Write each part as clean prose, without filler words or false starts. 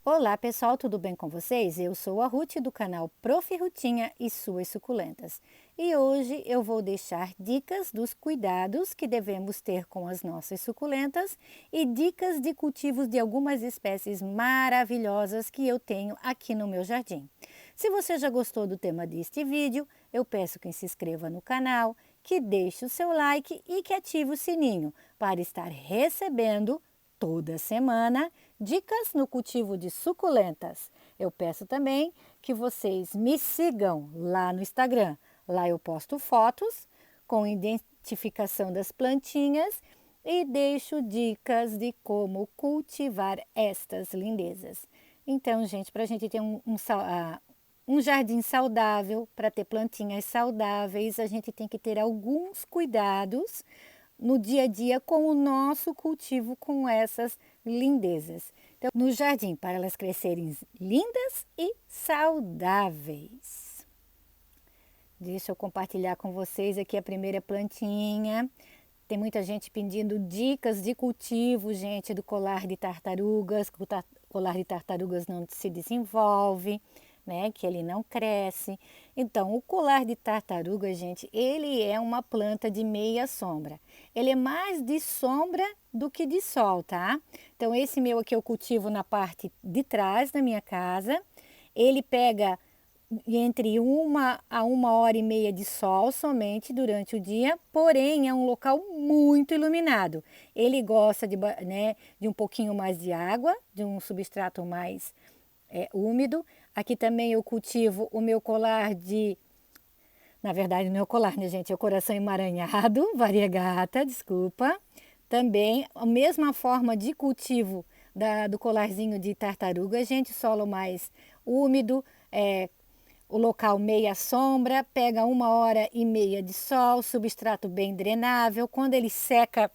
Olá pessoal, tudo bem com vocês? Eu sou a Ruth do canal Prof. Rutinha e suas suculentas. E hoje eu vou deixar dicas dos cuidados que devemos ter com as nossas suculentas e dicas de cultivos de algumas espécies maravilhosas que eu tenho aqui no meu jardim. Se você já gostou do tema deste vídeo, eu peço que se inscreva no canal, que deixe o seu like e que ative o sininho para estar recebendo toda semana dicas no cultivo de suculentas. Eu peço também que vocês me sigam lá no Instagram. Lá eu posto fotos com identificação das plantinhas e deixo dicas de como cultivar estas lindezas. Então, gente, para a gente ter um jardim saudável, para ter plantinhas saudáveis, a gente tem que ter alguns cuidados no dia a dia com o nosso cultivo com essas lindezas. Então, no jardim, para elas crescerem lindas e saudáveis. Deixa eu compartilhar com vocês aqui a primeira plantinha. Tem muita gente pedindo dicas de cultivo, gente, do colar de tartarugas. O colar de tartarugas não se desenvolve, né? Que ele não cresce. Então, o colar de tartaruga, gente, ele é uma planta de meia sombra. Ele é mais de sombra do que de sol, tá? Então, esse meu aqui eu cultivo na parte de trás da minha casa. Ele pega entre 1 a 1 hora e meia de sol somente durante o dia, porém é um local muito iluminado. Ele gosta de um pouquinho mais de água, de um substrato mais úmido. Aqui também eu cultivo o meu colar na verdade não é o colar, né, gente? É o coração emaranhado, variegata, desculpa. Também a mesma forma de cultivo do colarzinho de tartaruga, gente, solo mais úmido, o local meia sombra, pega 1 hora e meia de sol, substrato bem drenável. Quando ele seca,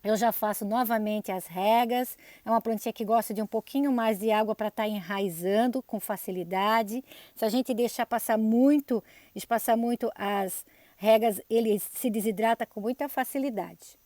eu já faço novamente as regas. É uma plantinha que gosta de um pouquinho mais de água para estar enraizando com facilidade. Se a gente deixar espaçar muito as regas, ele se desidrata com muita facilidade.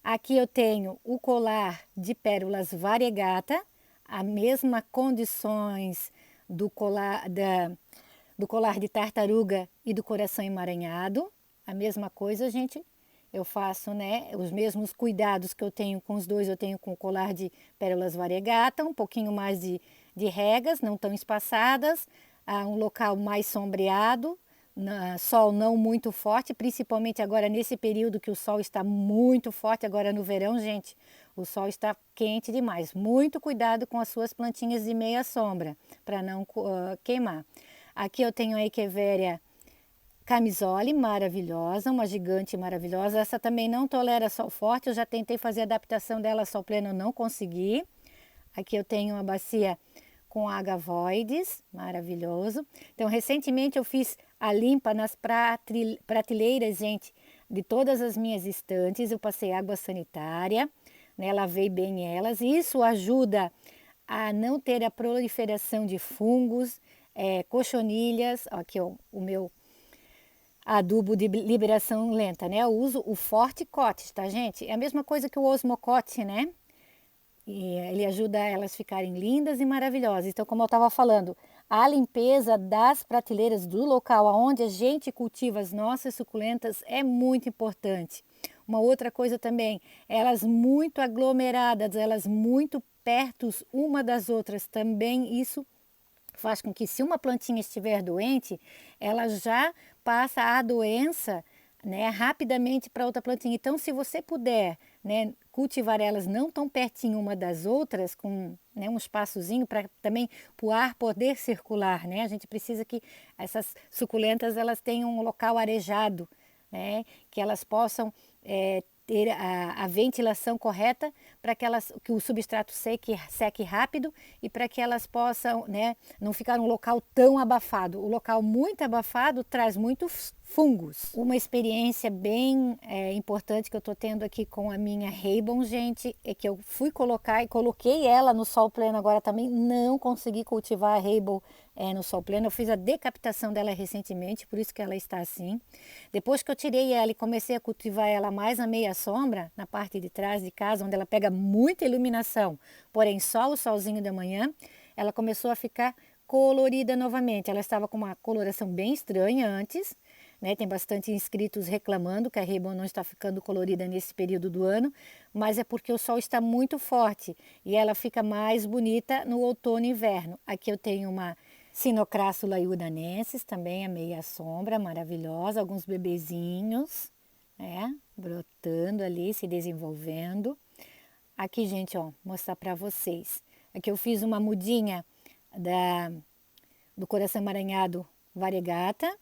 Aqui eu tenho o colar de pérolas variegata, a mesma condições do colar de tartaruga e do coração emaranhado. A mesma coisa, gente. Eu faço, né, os mesmos cuidados que eu tenho com os dois, eu tenho com o colar de pérolas variegata, um pouquinho mais de regas, não tão espaçadas, um local mais sombreado, sol não muito forte, principalmente agora nesse período que o sol está muito forte, agora no verão, gente, o sol está quente demais. Muito cuidado com as suas plantinhas de meia sombra, para não queimar. Aqui eu tenho a Echeveria camisole, maravilhosa, uma gigante maravilhosa. Essa também não tolera sol forte, eu já tentei fazer a adaptação dela a sol pleno, não consegui. Aqui eu tenho uma bacia com agavoides, maravilhoso. Então, recentemente eu fiz a limpa nas prateleiras, gente, de todas as minhas estantes. Eu passei água sanitária, né, lavei bem elas. E isso ajuda a não ter a proliferação de fungos, cochonilhas. Aqui ó, o meu adubo de liberação lenta, né? Eu uso o Forte Coat, tá, gente? É a mesma coisa que o Osmocote, né? E ele ajuda elas ficarem lindas e maravilhosas. Então, como eu estava falando, a limpeza das prateleiras do local onde a gente cultiva as nossas suculentas é muito importante. Uma outra coisa também, elas muito aglomeradas, elas muito perto uma das outras, também isso faz com que, se uma plantinha estiver doente, ela já passa a doença, né, rapidamente para outra plantinha. Então, se você puder, né, cultivar elas não tão pertinho uma das outras, com, né, um espaçozinho para também o ar poder circular, né? A gente precisa que essas suculentas elas tenham um local arejado, né, que elas possam ter a ventilação correta para que o substrato seque rápido e para que elas possam, né, não ficar um local tão abafado. O local muito abafado traz muitos fungos. Uma experiência bem importante que eu estou tendo aqui com a minha Raybon, gente, é que eu fui colocar e coloquei ela no sol pleno agora também, não consegui cultivar a Raybon no sol pleno. Eu fiz a decapitação dela recentemente, por isso que ela está assim. Depois que eu tirei ela e comecei a cultivar ela mais na meia sombra, na parte de trás de casa, onde ela pega muita iluminação, porém só o solzinho da manhã, ela começou a ficar colorida novamente. Ela estava com uma coloração bem estranha antes, né? Tem bastante inscritos reclamando que a Ribbon não está ficando colorida nesse período do ano, mas é porque o sol está muito forte e ela fica mais bonita no outono e inverno. Aqui eu tenho uma Sinocrassula iudanensis, também a meia sombra, maravilhosa, alguns bebezinhos, né? Brotando ali, se desenvolvendo. Aqui, gente, ó, mostrar para vocês. Aqui eu fiz uma mudinha do coração emaranhado variegata.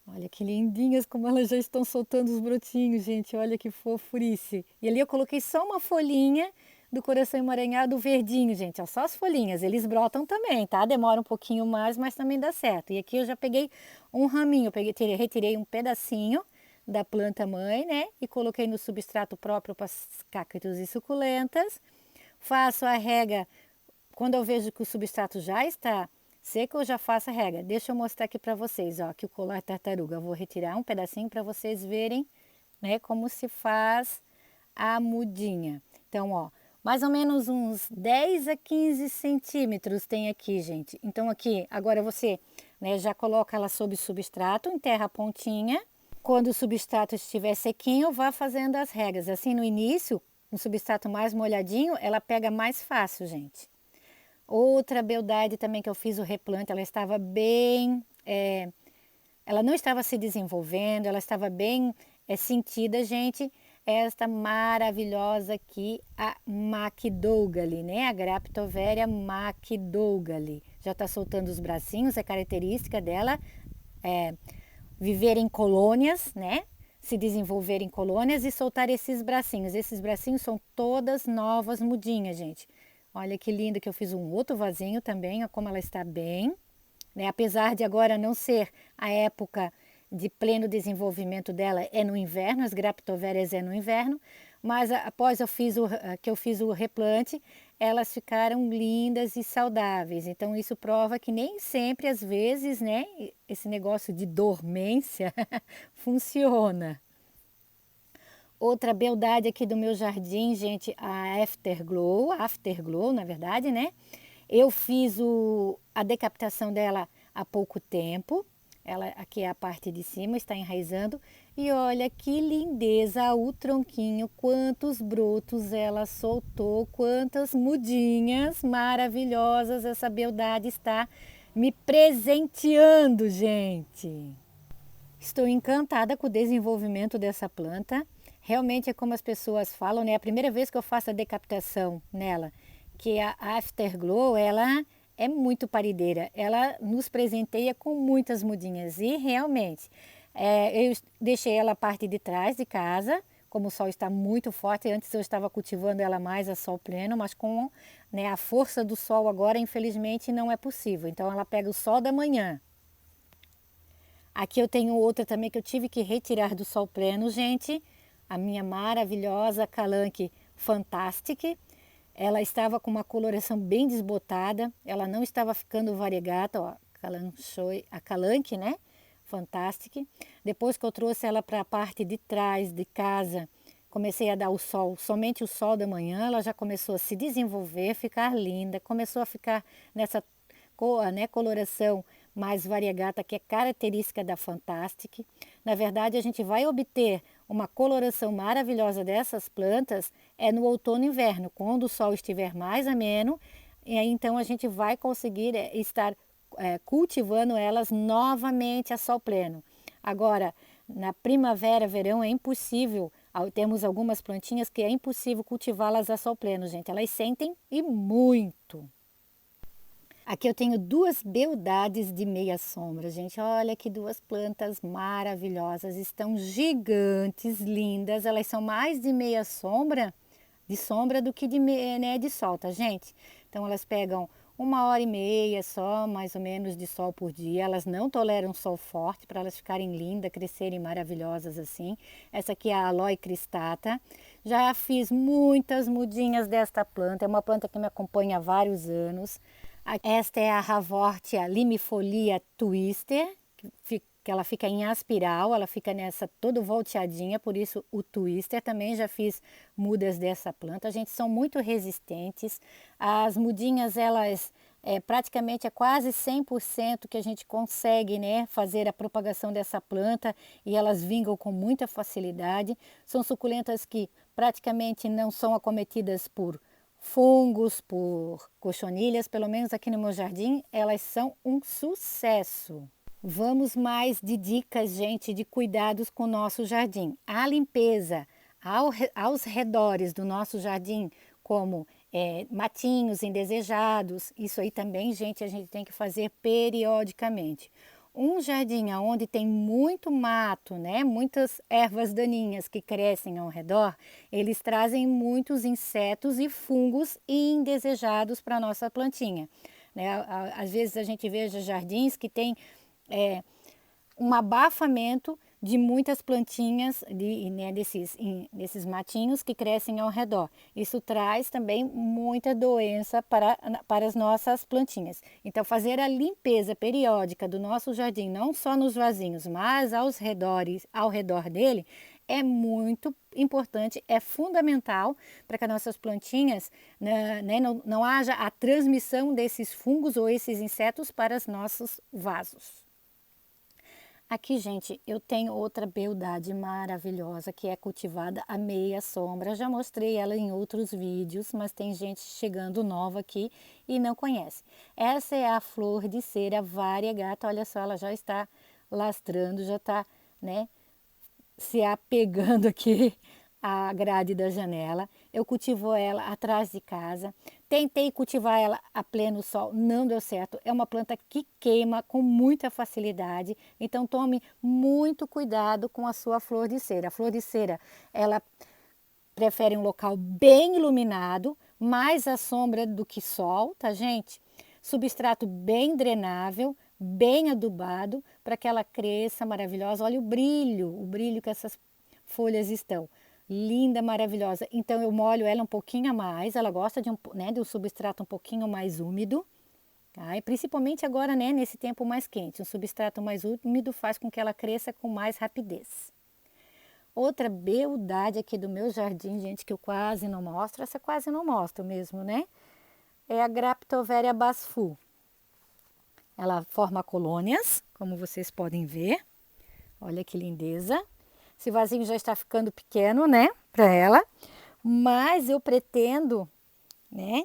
Olha que lindinhas como elas já estão soltando os brotinhos, gente. Olha que fofurice. E ali eu coloquei só uma folhinha do coração emaranhado verdinho, gente. Ó, só as folhinhas. Eles brotam também, tá? Demora um pouquinho mais, mas também dá certo. E aqui eu já peguei um raminho. Retirei um pedacinho da planta mãe, né? E coloquei no substrato próprio para cactos e suculentas. Faço a rega quando eu vejo que o substrato já está seco, eu já faço a rega. Deixa eu mostrar aqui para vocês, ó, aqui o colar tartaruga. Eu vou retirar um pedacinho para vocês verem, né, como se faz a mudinha. Então, ó, mais ou menos uns 10 a 15 centímetros tem aqui, gente. Então, aqui, agora você, né, já coloca ela sob substrato, enterra a pontinha. Quando o substrato estiver sequinho, vá fazendo as regas. Assim, no início, um substrato mais molhadinho, ela pega mais fácil, gente. Outra beldade também que eu fiz o replante, ela estava bem, ela não estava se desenvolvendo, ela estava bem sentida, gente. Esta maravilhosa aqui, a MacDougall, né? A Graptoveria MacDougall. Já está soltando os bracinhos, é característica dela viver em colônias, né? Se desenvolver em colônias e soltar esses bracinhos. Esses bracinhos são todas novas mudinhas, gente. Olha que linda que eu fiz um outro vasinho também, ó, como ela está bem, né? Apesar de agora não ser a época de pleno desenvolvimento dela, é no inverno, as graptovérias é no inverno, mas após que eu fiz o replante, elas ficaram lindas e saudáveis. Então isso prova que nem sempre, às vezes, né, esse negócio de dormência funciona. Outra beldade aqui do meu jardim, gente, a Afterglow, na verdade, né? Eu fiz a decapitação dela há pouco tempo. Ela aqui é a parte de cima, está enraizando. E olha que lindeza o tronquinho, quantos brotos ela soltou, quantas mudinhas maravilhosas essa beldade está me presenteando, gente. Estou encantada com o desenvolvimento dessa planta. Realmente é como as pessoas falam, né? É a primeira vez que eu faço a decapitação nela, que a Afterglow, ela é muito parideira. Ela nos presenteia com muitas mudinhas e realmente eu deixei ela a parte de trás de casa, como o sol está muito forte. Antes eu estava cultivando ela mais a sol pleno, mas com, né, a força do sol agora, infelizmente, não é possível. Então ela pega o sol da manhã. Aqui eu tenho outra também que eu tive que retirar do sol pleno, gente. A minha maravilhosa Calanque Fantastic. Ela estava com uma coloração bem desbotada. Ela não estava ficando variegata, ó. A Calanque, né? Fantastic. Depois que eu trouxe ela para a parte de trás de casa, comecei a dar o sol, somente o sol da manhã, ela já começou a se desenvolver, ficar linda. Começou a ficar nessa cor, né, coloração mais variegata, que é característica da Fantastic. Na verdade, a gente vai obter uma coloração maravilhosa dessas plantas no outono e inverno, quando o sol estiver mais ameno, e aí então a gente vai conseguir estar cultivando elas novamente a sol pleno. Agora, na primavera, verão, é impossível, temos algumas plantinhas que é impossível cultivá-las a sol pleno, gente. Elas sentem e muito. Aqui eu tenho duas beldades de meia sombra, gente. Olha que duas plantas maravilhosas. Estão gigantes, lindas. Elas são mais de meia sombra, do que de sol, tá, gente? Então elas pegam 1h30 só, mais ou menos, de sol por dia. Elas não toleram sol forte para elas ficarem lindas, crescerem maravilhosas assim. Essa aqui é a Aloe cristata. Já fiz muitas mudinhas desta planta. É uma planta que me acompanha há vários anos. Esta é a Haworthia limifolia twister, que que ela fica em aspiral, ela fica nessa toda volteadinha, por isso o twister. Também já fiz mudas dessa planta, gente, são muito resistentes. As mudinhas, elas praticamente é quase 100% que a gente consegue, né, fazer a propagação dessa planta e elas vingam com muita facilidade. São suculentas que praticamente não são acometidas por fungos, por cochonilhas, pelo menos aqui no meu jardim, elas são um sucesso. Vamos mais de dicas, gente, de cuidados com o nosso jardim. A limpeza aos redores do nosso jardim, como matinhos indesejados, isso aí também, gente, a gente tem que fazer periodicamente. Um jardim onde tem muito mato, né, muitas ervas daninhas que crescem ao redor, eles trazem muitos insetos e fungos indesejados para a nossa plantinha, né? Às vezes a gente vê jardins que tem um abafamento de muitas plantinhas, né, desses matinhos que crescem ao redor. Isso traz também muita doença para as nossas plantinhas. Então, fazer a limpeza periódica do nosso jardim, não só nos vasinhos, mas ao redor dele, é muito importante, é fundamental para que as nossas plantinhas, né, não haja a transmissão desses fungos ou esses insetos para os nossos vasos. Aqui, gente, eu tenho outra beldade maravilhosa que é cultivada à meia sombra. Já mostrei ela em outros vídeos, mas tem gente chegando nova aqui e não conhece. Essa é a flor de cera variegata. Olha só, ela já está lastrando, já está, né, se apegando aqui à grade da janela. Eu cultivo ela atrás de casa. Tentei cultivar ela a pleno sol, não deu certo. É uma planta que queima com muita facilidade, então tome muito cuidado com a sua flor de cera. A flor de cera, ela prefere um local bem iluminado, mais à sombra do que sol, tá, gente? Substrato bem drenável, bem adubado, para que ela cresça maravilhosa. Olha o brilho que essas folhas estão. Linda, maravilhosa. Então eu molho ela um pouquinho a mais. Ela gosta de um substrato um pouquinho mais úmido. Tá? E principalmente agora, né, nesse tempo mais quente. Um substrato mais úmido faz com que ela cresça com mais rapidez. Outra beldade aqui do meu jardim, gente, que eu quase não mostro. Essa quase não mostro mesmo, né? É a Graptoveria basfu. Ela forma colônias, como vocês podem ver. Olha que lindeza. Esse vasinho já está ficando pequeno, né, para ela, mas eu pretendo, né,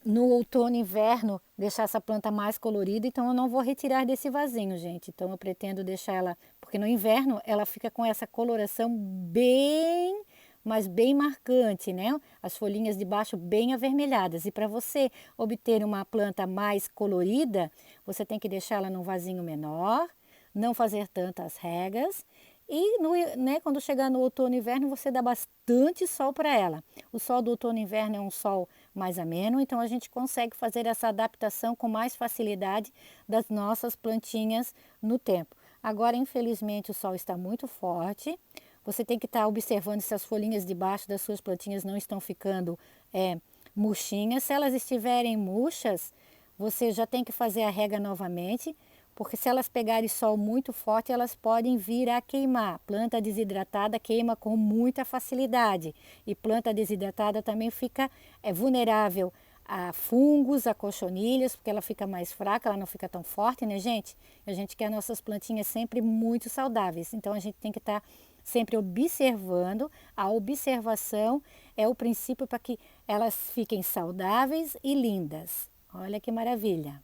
no outono e inverno deixar essa planta mais colorida, então eu não vou retirar desse vasinho, gente. Então eu pretendo deixar ela, porque no inverno ela fica com essa coloração bem, mas bem marcante, né? As folhinhas de baixo bem avermelhadas. E para você obter uma planta mais colorida, você tem que deixar ela num vasinho menor, não fazer tantas regas. E né, quando chegar no outono e inverno, você dá bastante sol para ela. O sol do outono e inverno é um sol mais ameno, então a gente consegue fazer essa adaptação com mais facilidade das nossas plantinhas no tempo. Agora, infelizmente, o sol está muito forte. Você tem que estar observando se as folhinhas de baixo das suas plantinhas não estão ficando murchinhas. Se elas estiverem murchas, você já tem que fazer a rega novamente, porque se elas pegarem sol muito forte, elas podem vir a queimar. Planta desidratada queima com muita facilidade. E planta desidratada também fica vulnerável a fungos, a cochonilhas, porque ela fica mais fraca, ela não fica tão forte, né, gente? A gente quer nossas plantinhas sempre muito saudáveis. Então a gente tem que estar sempre observando. A observação é o princípio para que elas fiquem saudáveis e lindas. Olha que maravilha!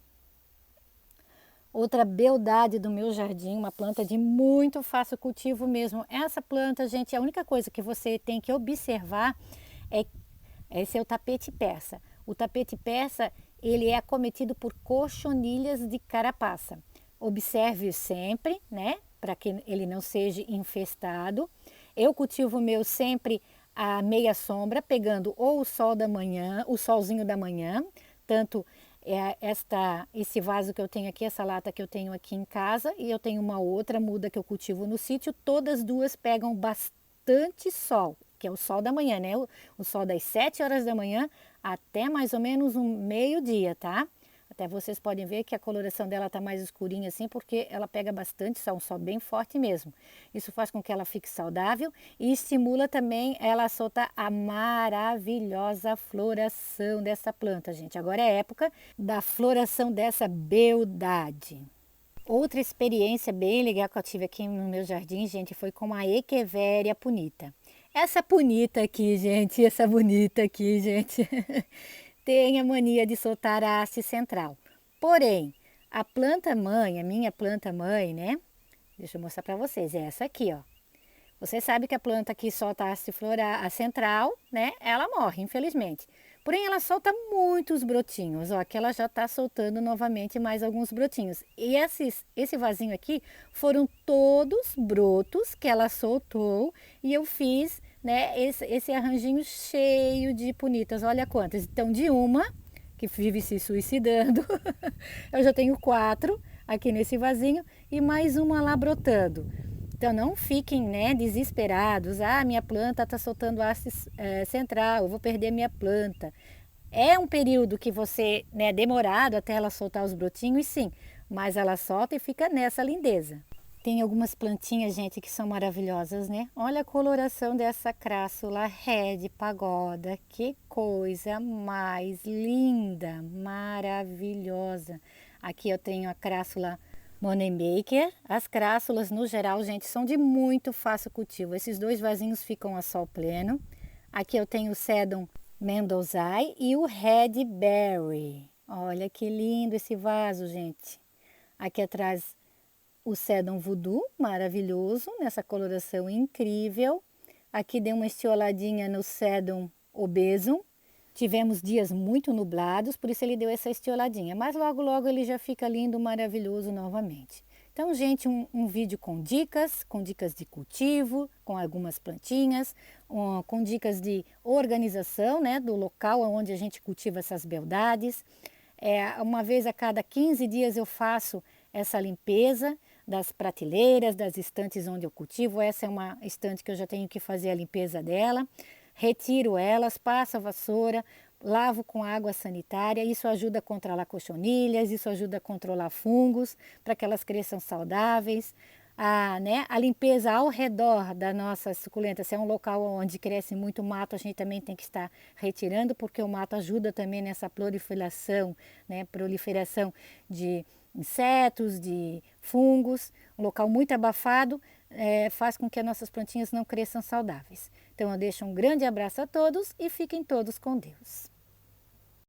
Outra beldade do meu jardim, uma planta de muito fácil cultivo mesmo. Essa planta, gente, a única coisa que você tem que observar é esse é o tapete persa. O tapete persa, ele é acometido por cochonilhas de carapaça. Observe sempre, né, para que ele não seja infestado. Eu cultivo o meu sempre à meia sombra, pegando ou o sol da manhã, o solzinho da manhã, tanto esse vaso que eu tenho aqui, essa lata que eu tenho aqui em casa, e eu tenho uma outra muda que eu cultivo no sítio, todas duas pegam bastante sol, que é o sol da manhã, né? O sol das 7 horas da manhã até mais ou menos um meio-dia, tá? Até vocês podem ver que a coloração dela está mais escurinha assim, porque ela pega bastante sol, um sol bem forte mesmo. Isso faz com que ela fique saudável e estimula também ela a soltar a maravilhosa floração dessa planta, gente. Agora é a época da floração dessa beldade. Outra experiência bem legal que eu tive aqui no meu jardim, gente, foi com a Echeveria punita. Essa punita aqui, gente, essa bonita aqui, gente, tem a mania de soltar a haste central. Porém, a planta mãe, a minha planta mãe, né? Deixa eu mostrar para vocês, é essa aqui, ó. Você sabe que a planta que solta a haste floral, a central, né? Ela morre, infelizmente. Porém, ela solta muitos brotinhos. Ó, aqui ela já está soltando novamente mais alguns brotinhos. E esse vasinho aqui foram todos brotos que ela soltou e eu fiz, né, esse arranjinho cheio de punitas. Olha quantas. Então, de uma que vive se suicidando, eu já tenho 4 aqui nesse vasinho e mais uma lá brotando. Então não fiquem, né, desesperados. Ah, minha planta está soltando haste central, eu vou perder minha planta. É um período que você, né, demorado até ela soltar os brotinhos, sim, mas ela solta e fica nessa lindeza. Tem algumas plantinhas, gente, que são maravilhosas, né? Olha a coloração dessa crassula Red Pagoda. Que coisa mais linda, maravilhosa. Aqui eu tenho a crassula Moneymaker. As crassulas, no geral, gente, são de muito fácil cultivo. Esses 2 vasinhos ficam a sol pleno. Aqui eu tenho o Sedum Mendozae e o Red Berry. Olha que lindo esse vaso, gente. Aqui atrás o Sedum Voodoo, maravilhoso, nessa coloração incrível. Aqui dei uma estioladinha no Sedum Obesum. Tivemos dias muito nublados, por isso ele deu essa estioladinha. Mas logo, logo ele já fica lindo, maravilhoso novamente. Então, gente, um vídeo com dicas de cultivo, com algumas plantinhas, com dicas de organização, né, do local onde a gente cultiva essas beldades. Uma vez a cada 15 dias eu faço essa limpeza das prateleiras, das estantes onde eu cultivo. Essa é uma estante que eu já tenho que fazer a limpeza dela. Retiro elas, passo a vassoura, lavo com água sanitária. Isso ajuda a controlar cochonilhas, isso ajuda a controlar fungos, para que elas cresçam saudáveis. A limpeza ao redor da nossa suculenta, se é um local onde cresce muito mato, a gente também tem que estar retirando, porque o mato ajuda também nessa proliferação, né, proliferação de insetos, de fungos. Um local muito abafado faz com que as nossas plantinhas não cresçam saudáveis. Então eu deixo um grande abraço a todos e fiquem todos com Deus.